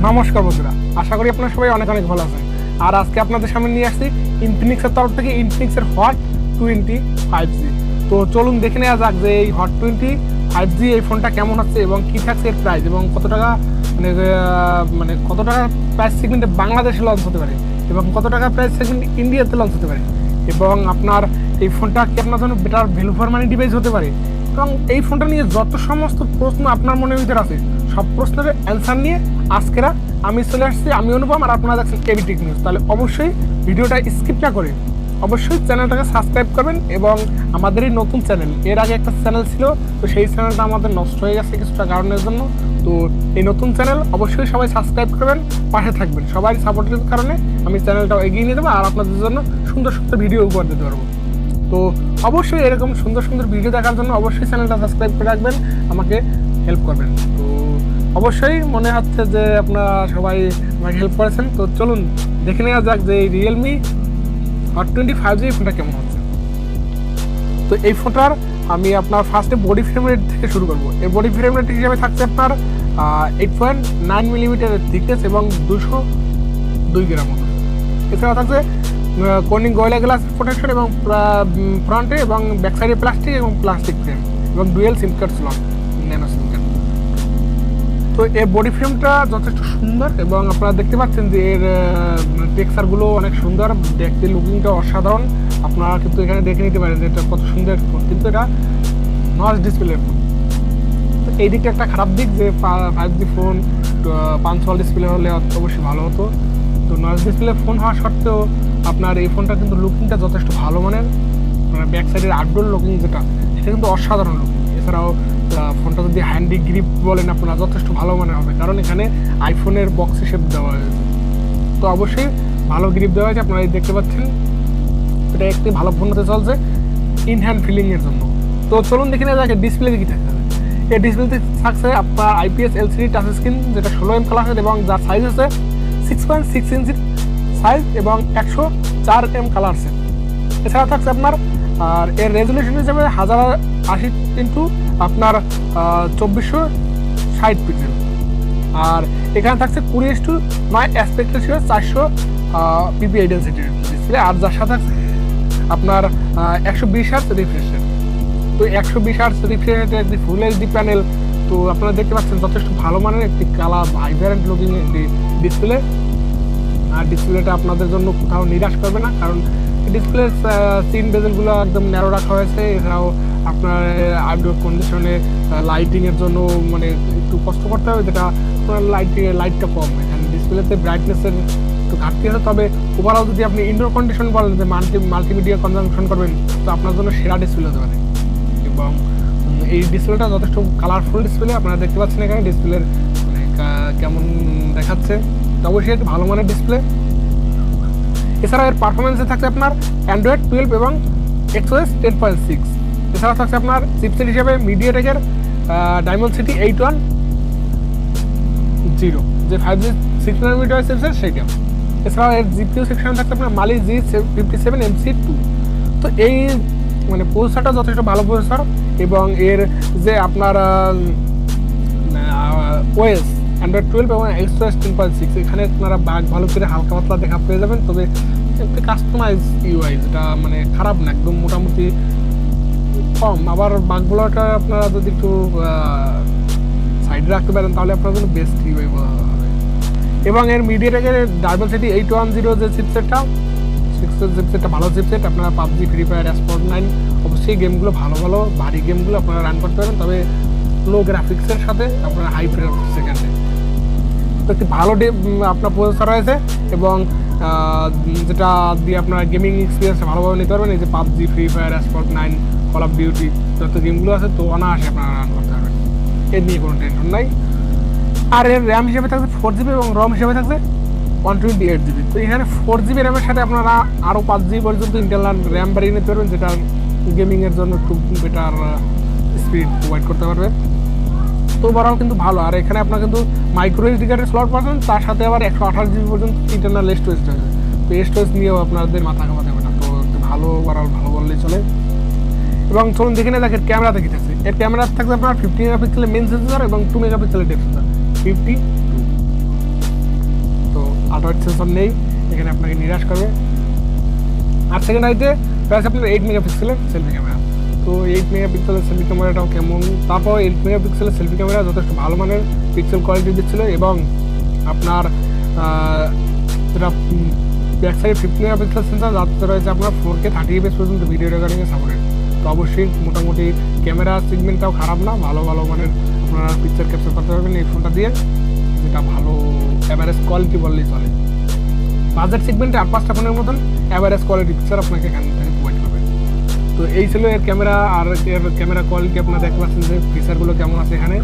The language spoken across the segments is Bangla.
নমস্কার বন্ধুরা, আশা করি আপনারা সবাই অনেক অনেক ভালো আছেন। আর আজকে আপনাদের সামনে নিয়ে আসছি ইনফিনিক্সের তরফ থেকে ইনফিনিক্সের হট 25G। তো চলুন দেখে নেওয়া যাক যে এই হট 25G এই ফোনটা কেমন হচ্ছে এবং কী থাকছে এর প্রাইস এবং কত টাকা মানে কত টাকা প্রাইস সেগমেন্টে বাংলাদেশে লঞ্চ হতে পারে এবং কত টাকা প্রাইস সেগমেন্ট ইন্ডিয়াতে লঞ্চ হতে পারে এবং আপনার এই ফোনটা কি আপনার জন্য better value for money device হতে পারে এবং এই ফোনটা নিয়ে যত সমস্ত প্রশ্ন আপনার মনের ভিতরে আছে সব প্রশ্নের অ্যান্সার নিয়ে আজকেরা আমি চলে আসছি, আমি অনুপম আর আপনারা দেখছেন ABTechnews। তাহলে অবশ্যই ভিডিওটা স্কিপ না করে অবশ্যই চ্যানেলটাকে সাবস্ক্রাইব করবেন এবং আমাদের এই নতুন চ্যানেল, এর আগে একটা চ্যানেল ছিল তো সেই চ্যানেলটা আমাদের নষ্ট হয়ে গেছে কিছুটা কারণের জন্য। তো এই নতুন চ্যানেল অবশ্যই সবাই সাবস্ক্রাইব করবেন, পাশে থাকবেন। সবাই সাপোর্টের কারণে আমি চ্যানেলটাও এগিয়ে নিয়ে দেবো আর আপনাদের জন্য সুন্দর সুন্দর ভিডিও উপহার দিতে পারবো। তো অবশ্যই এরকম সুন্দর সুন্দর ভিডিও দেখার জন্য অবশ্যই চ্যানেলটা সাবস্ক্রাইব করে রাখবেন, আমাকে হেল্প করবেন। তো অবশ্যই মনে হচ্ছে যে আপনারা সবাই আমাকে হেল্প করেছেন। তো চলুন দেখে নেওয়া যাক যে এই রিয়েলমি হট 25G ফোনটা কেমন হচ্ছে। তো এই ফোনটার আমি আপনার ফার্স্টে বডি ফ্রেম রেট থেকে শুরু করবো। এর বডি ফ্রেম রেট হিসাবে থাকছে আপনার 8.9 মিলিমিটারের থিকনেস এবং 202 গ্রাম মতো। এছাড়া থাকছে কর্নিং গরিলা গ্লাস প্রোটেকশন এবং ফ্রন্টে এবং ব্যাক সাইডে প্লাস্টিক ফ্রেম এবং ডুয়েল সিম কার্ড স্লট, nano-SIM কার্ড। তো এর বডি ফ্রেমটা যথেষ্ট সুন্দর এবং আপনারা দেখতে পাচ্ছেন যে এর টেক্সচারগুলো অনেক সুন্দর, দেখতে লুকিংটা অসাধারণ। আপনারা কিন্তু এখানে দেখে নিতে পারেন যে এটা কত সুন্দর ফোন, কিন্তু এটা নচ ডিসপ্লে ফোন। তো এই দিকটা একটা খারাপ দিক যে 5G ফোন পাঞ্চুয়াল ডিসপ্লে হলে অবশ্যই ভালো হতো। তো নচ ডিসপ্লে ফোন হওয়া সত্ত্বেও আপনার এই ফোনটা কিন্তু লুকিংটা যথেষ্ট ভালো মানের, মানে ব্যাক সাইডের আউটডোর লুকিং যেটা সেটা কিন্তু অসাধারণ লুকিং। এছাড়াও ফোনটা যদি হ্যান্ডি গ্রিপ বলেন আপনারা যথেষ্ট ভালো মানের হবে, কারণ এখানে আইফোনের বক্স হিসেবে দেওয়া হয়েছে। তো অবশ্যই ভালো গ্রিপ দেওয়া হয়েছে, আপনারা দেখতে পাচ্ছেন এটা একটি ভালো ফোন হতে চলছে ইন হ্যান্ড ফিলিংয়ের জন্য। তো চলুন দেখে নেওয়া যাক ডিসপ্লে কি থাকছে। এই ডিসপ্লেতে থাকছে আপনার IPS LCD টাচ স্ক্রিন, যেটা 16 কালার এবং যার সাইজ আছে 6.6 ইঞ্চির সাইজ এবং 104 কালার সেট। এছাড়া থাকছে আপনার আর এর রেজলিউশন হিসেবে 1080 ইন্টু আপনার 2460 পিক্সেল। আর এখানে থাকছে 20:9 অ্যাসপেক্ট রেশিও 400 ppi ডেনসিটির ডিসপ্লে। আর যার সাথে থাকছে আপনার 120 হার্জ রিফ্রেশ রেট। তো 120 হার্জ রিফ্রেশ রেটের একটি ফুল HD প্যানেল। তো আপনারা দেখতে পাচ্ছেন যথেষ্ট ভালো মানের একটি কালার ভাইব্রেন্ট লুকিং একটি ডিসপ্লে। আর ডিসপ্লেটা আপনাদের জন্য কোথাও নিরাশ করবে না, কারণ ডিসপ্লের সিন বেজেলগুলো একদম ন্যারো রাখা হয়েছে। এছাড়াও আপনার আউটডোর কন্ডিশনে লাইটিংয়ের জন্য মানে একটু কষ্ট করতে হবে, যেটা আপনার লাইটটা কম। এখানে ডিসপ্লেতে ব্রাইটনেসের একটু ঘাটতি আছে, তবে ওভারঅল যদি আপনি ইনডোর কন্ডিশন বলেন যে মাল্টিমিডিয়া কনজাম্পশন করবেন তো আপনার জন্য সেরা ডিসপ্লে হতে পারে। এবং এই ডিসপ্লেটা যথেষ্ট কালারফুল ডিসপ্লে, আপনারা দেখতে পাচ্ছেন এখানে ডিসপ্লের কেমন দেখাচ্ছে। তো অবশ্যই একটি ভালো মানের ডিসপ্লে। এছাড়া এর পারফরমেন্সে থাকছে আপনার অ্যান্ড্রয়েড 12 এবং XOS 10.6। এছাড়া থাকছে আপনার চিপসেট হিসেবে মিডিয়াটেকের ডায়মন্ডসিটি 810, যে 5G 6 nanometer চিপসেট সেইটা। এছাড়াও এর GPU সেকশনে থাকছে আপনার মালি G57MC2। তো এই মানে প্রসেসরটা যথেষ্ট ভালো প্রসেসর এবং এর যে আপনার OS অ্যান্ড্রয়েড 12 এবং XOS 10.6, এখানে আপনারা বাগ ভালো করে হালকা পাতলা দেখা পেয়ে যাবেন। তবে একটি কাস্টমাইজ UI যেটা মানে খারাপ না, একদম মোটামুটি কম। আবার বাগগুলোটা আপনারা যদি একটু সাইডে রাখতে পারেন তাহলে আপনার জন্য বেস্ট UI হবে। এবং এর মিডিয়াটেকের ডায়মন্ডসিটি 810 যে চিপসেটটা ভালো চিপসেট। আপনারা PUBG, ফ্রি ফায়ার, স্পোর্ট 9 অবশ্যই গেমগুলো ভালো ভারী গেমগুলো আপনারা রান করতে পারেন, তবে লো গ্রাফিক্সের সাথে আপনার হাই ফ্রেম সেকেন্ডে। তো একটি ভালো আপনার প্রসেসর রয়েছে এবং যেটা দিয়ে আপনার গেমিং এক্সপিরিয়েন্সটা ভালোভাবে নিতে পারবেন। এই যে PUBG, free fire, sport 9, call of duty যত গেমগুলো আছে তো অনায়াসে আপনারা রান করতে পারবেন, এর নিয়ে কোনো টেনশন নাই। আর এর র্যাম হিসেবে থাকছে 4GB এবং রম হিসেবে থাকছে 128GB। তো এখানে 4GB র্যামের সাথে আপনারা আরও 5GB পর্যন্ত ইন্টারনাল র্যাম বাড়িয়ে নিতে পারবেন, যেটা গেমিংয়ের জন্য একটু বেটার স্পিড প্রোভাইড করতে পারবে। তো ওভারঅল কিন্তু ভালো। আর এখানে আপনার কিন্তু microSD কার্ডের স্লট পাচ্ছেন, তার সাথে আবার 128GB পর্যন্ত ইন্টারনাল স্টোরেজ রয়েছে। তো স্টোরেজ নিয়েও আপনাদের মাথা ঘামাতে হবে না, তো একটু ভালো ওভারঅল ভালো বললেই চলে। এবং চলুন দেখে নেওয়া যাক এর ক্যামেরা দেখে থাকছে। এর ক্যামেরা থাকছে আপনার 50 মেগাপিক্সেলের মেন সেন্সর এবং 2 মেগাপিক্সেলের ডেপথ সেন্সর 52। অ্যান্ড্রয়েড সেন্সর নেই, এখানে আপনাকে নিরাশ করবে। আর সেকেন্ড হাইতে রয়েছে আপনার 8 মেগাপিক্সেলের সেলফি ক্যামেরা। তো 8 মেগাপিক্সেলের সেলফি ক্যামেরাটাও কেমন, তারপর 8 মেগাপিক্সেলের সেলফি ক্যামেরা যথেষ্ট ভালো মানের পিক্সেল কোয়ালিটি দিচ্ছিলো, এবং আপনার যেটা ব্যাক সাইডে 50 মেগাপিক্সেল সেন্সর, যাতে রয়েছে আপনার 4K 30 fps পর্যন্ত ভিডিও রেকর্ডিংয়ে সাপোর্টেড। তো অবশ্যই মোটামুটি ক্যামেরা সিগমেন্টটাও খারাপ না, ভালো মানের আপনারা পিকচার ক্যাপচার করতে পারবেন এই ফোনটা দিয়ে, যেটা ভালো অ্যাভারেজ কোয়ালিটি বললেই চলে। বাজেট সেগমেন্টে আর 5টা ফোনের মতন অ্যাভারেজ কোয়ালিটি পিকচার আপনাকে এখান থেকে প্রোভাইড করবে। তো এই ছিল এর ক্যামেরা, আর এর ক্যামেরা কোয়ালিটি আপনারা দেখতে পাচ্ছেন যে ফিচারগুলো কেমন আছে এখানে।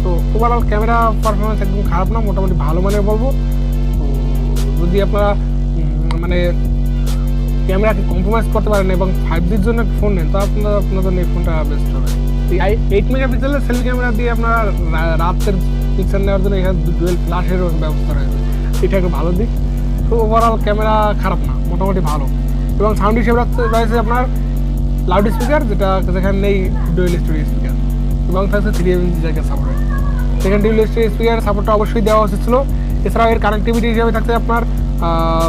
তো ওভারঅল ক্যামেরা পারফরমেন্স একদম খারাপ না, মোটামুটি ভালো মানের বলবো। তো যদি আপনারা মানে ক্যামেরাকে কম্প্রোমাইজ করতে পারেন এবং 5Gর জন্য ফোন নেন, তা আপনার জন্য এই ফোনটা বেস্ট হবে। 8 মেগাপিক্সেলের সেলফি ক্যামেরা দিয়ে আপনারা রাতের পিকচার নেওয়ার জন্য এখানে ডুয়েল ফ্ল্যাশেরও ব্যবস্থা রয়েছে, এটা একটা ভালো দিক। তো ওভারঅল ক্যামেরা খারাপ না, মোটামুটি ভালো। এবং সাউন্ড হিসেবে রয়েছে আপনার লাউড স্পিকার, যেখানে নেই ডুয়েল স্টোরেজ স্পিকার, এবং থাকছে 3 inch জায়গায় সাপোর্ট। সেখানে ডুয়েল স্টোরেজ স্পিকার সাপোর্টটা অবশ্যই দেওয়া উচিত ছিল। এছাড়াও এর কানেক্টিভিটি হিসেবে থাকছে আপনার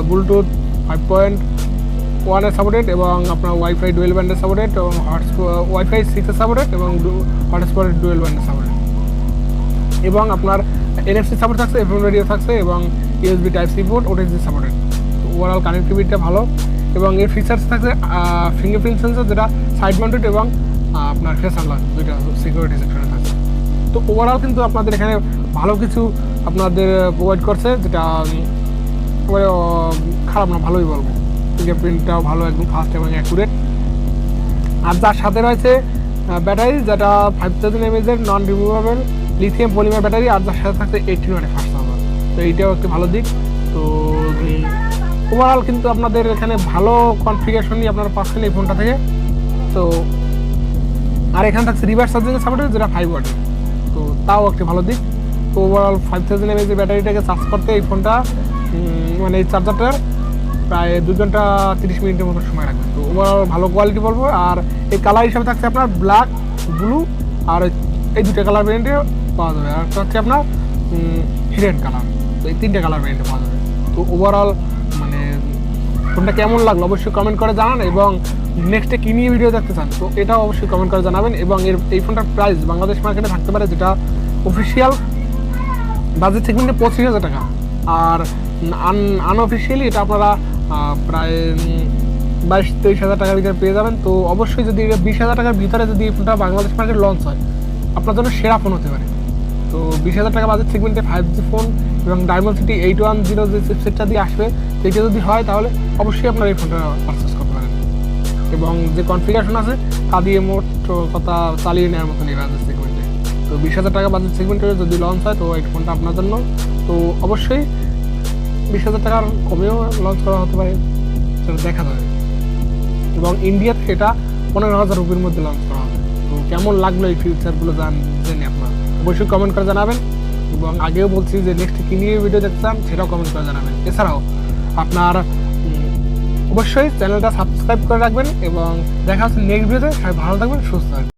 ব্লুটুথ 5.1 এর সাপোর্টেড, এবং আপনার ওয়াইফাই ডুয়েল ব্যান্ডের সাপোর্টেড, এবং ওয়াইফাই 6 এর সাপোর্টেড, এবং হটস্পটের ডুয়েল ব্যান্ডের সাপোর্টেড, এবং আপনার NFC সাপোর্ট থাকছে, FM রেডিও থাকছে, এবং USB Type-C port OTG supported. তো ওভারঅল কানেক্টিভিটিটা ভালো, এবং এর ফিচার্স থাকছে ফিঙ্গারপ্রিন্ট সেন্সর, যেটা সাইড মাউন্টেড, এবং আপনার ফেস আনলক, দুইটা সিকিউরিটি সেকশনে থাকছে। তো ওভারঅল কিন্তু আপনাদের এখানে ভালো কিছু আপনাদের প্রোভাইড করছে, যেটা খারাপ না, ভালোই বলবো। ফিঙ্গারপ্রিন্টটাও ভালো, একদম ফাস্ট এবং অ্যাকুরেট। আর যার সাথে রয়েছে ব্যাটারি, যেটা 5000 mAh non removable lithium polymer battery, আর যার সাথে থাকছে 18 ওয়াটের ফাস্ট চার্জার। তো এইটাও একটি ভালো দিক। তো ওভারঅল কিন্তু আপনাদের এখানে ভালো কনফিগারেশনই আপনারা পাচ্ছেন এই ফোনটা থেকে। তো আর এখানে থাকছে রিভার্স চার্জিংয়ের সাপোর্ট, যেটা 5 ওয়াটের, তো তাও একটি ভালো দিক। তো ওভারঅল 5000 mAh ব্যাটারিটাকে চার্জ করতে এই ফোনটা মানে এই চার্জারটার প্রায় 2 ঘন্টা 30 মিনিটের মতো সময় লাগবে। তো ওভারঅল ভালো কোয়ালিটি বলবো। আর এই কালার হিসাবে থাকছে আপনার ব্ল্যাক, ব্লু, আর এই 2টা কালার ভেরিয়েন্টে পাওয়া যাবে। আর হচ্ছে আপনার হিডেন কালার, তো এই 3টে কালার ভেরিয়েন্টে পাওয়া যাবে। তো ওভারঅল মানে ফোনটা কেমন লাগলো অবশ্যই কমেন্ট করে জানান, এবং নেক্সটে কী নিয়ে ভিডিও দেখতে চান তো এটাও অবশ্যই কমেন্ট করে জানাবেন। এবং এই ফোনটার প্রাইস বাংলাদেশ মার্কেটে থাকতে পারে, যেটা অফিসিয়াল বাজেট সেগমেন্টে 25,000 টাকা, আর আনঅফিসিয়ালি এটা আপনারা প্রায় 22-23,000 টাকার ভিতরে পেয়ে যাবেন। তো অবশ্যই যদি এটা 20,000 টাকার ভিতরে যদি এই ফোনটা বাংলাদেশ মার্কেট লঞ্চ হয়, আপনার জন্য সেরা ফোন হতে পারে। তো 20,000 টাকা বাজেট সেগমেন্টে 5G ফোন এবং Dimensity 810 যে চিপসেটটা দিয়ে আসবে, সেইটা যদি হয় তাহলে অবশ্যই আপনারা এই ফোনটা পারচেস করতে পারেন। এবং যে কনফিগারেশন আছে তা দিয়ে মোট কথা চালিয়ে নেওয়ার মতন এই বাজেট সেগমেন্টে। তো 20,000 টাকা বাজেট সেগমেন্টে যদি লঞ্চ হয়, তো এই ফোনটা আপনার জন্য। তো অবশ্যই 20,000 টাকার কমেও লঞ্চ করা হতে পারে, সেটা দেখা যাবে। এবং ইন্ডিয়াতে এটা 15,000 রুপির মধ্যে লঞ্চ করা হবে। তো কেমন লাগলো এই ফিউচারগুলো জানি আপনার অবশ্যই কমেন্ট করে জানাবেন। এবং আগেও বলছি যে নেক্সট কী নিয়ে ভিডিও দেখতে চান সেটাও কমেন্ট করে জানাবেন। এছাড়াও আপনার অবশ্যই চ্যানেলটা সাবস্ক্রাইব করে রাখবেন, এবং দেখা হচ্ছে নেক্সট ভিডিওতে। সবাই ভালো থাকবেন, সুস্থ থাকবেন।